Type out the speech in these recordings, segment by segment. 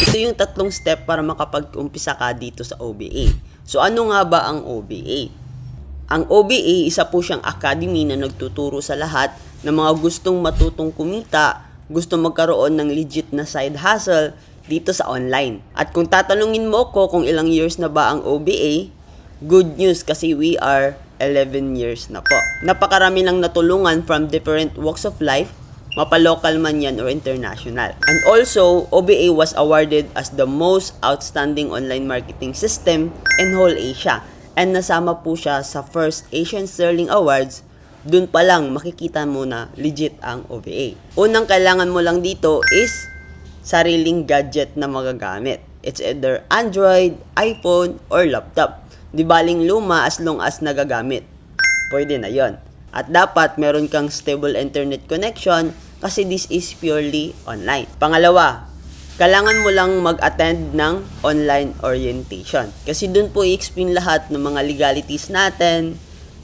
Ito yung tatlong step para makapag-umpisa ka dito sa OBA. So ano nga ba ang OBA? Ang OBA, isa po siyang academy na nagtuturo sa lahat ng mga gustong matutong kumita, gustong magkaroon ng legit na side hustle dito sa online. At kung tatanungin mo ko kung ilang years na ba ang OBA, good news kasi we are 11 years na po. Napakarami lang natulungan from different walks of life, mapa-local man yan or international. And also, OBA was awarded as the most outstanding online marketing system in whole Asia. And nasama po siya sa first Asian Sterling Awards. Dun pa lang makikita mo na legit ang OBA. Unang kailangan mo lang dito is sariling gadget na magagamit. It's either Android, iPhone, or laptop. Di baling luma as long as nagagamit. Pwede na yon. At dapat meron kang stable internet connection kasi this is purely online. Pangalawa, kailangan mo lang mag-attend ng online orientation. Kasi dun po i-explain lahat ng mga legalities natin,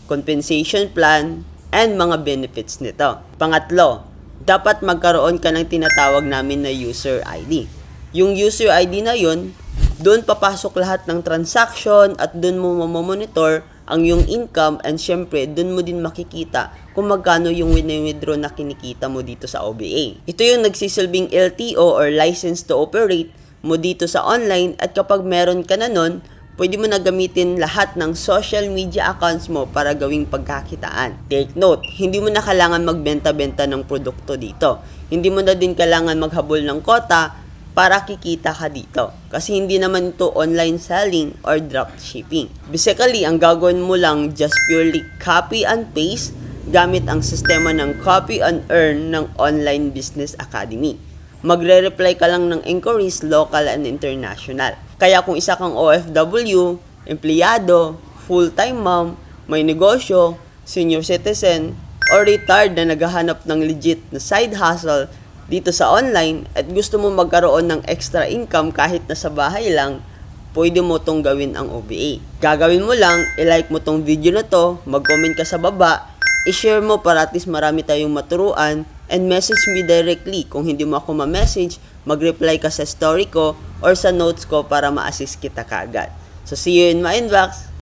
compensation plan, and mga benefits nito. Pangatlo, dapat magkaroon ka ng tinatawag namin na user ID. Yung user ID na yun, doon papasok lahat ng transaction at doon mo mamonitor ang yung income and syempre doon mo din makikita kung magkano yung withdraw na kinikita mo dito sa OBA. Ito yung nagsisilbing LTO or license to operate mo dito sa online at kapag meron ka na nun, pwede mo na gamitin lahat ng social media accounts mo para gawing pagkakitaan. Take note, hindi mo na kailangan magbenta-benta ng produkto dito. Hindi mo na din kailangan maghabol ng quota para kikita ka dito. Kasi hindi naman ito online selling or dropshipping. Basically, ang gagawin mo lang just purely copy and paste gamit ang sistema ng copy and earn ng Online Business Academy. Magre-reply ka lang ng inquiries local and international. Kaya kung isa kang OFW, empleyado, full-time mom, may negosyo, senior citizen, or retired na naghahanap ng legit na side hustle dito sa online at gusto mo magkaroon ng extra income kahit nasa bahay lang, pwede mo tong gawin ang OBA. Gagawin mo lang, i-like mo tong video na to, mag-comment ka sa baba, i-share mo para at least marami tayong maturuan, and message me directly. Kung hindi mo ako ma-message, mag-reply ka sa story ko or sa notes ko para ma-assist kita kaagad. So see you in my inbox!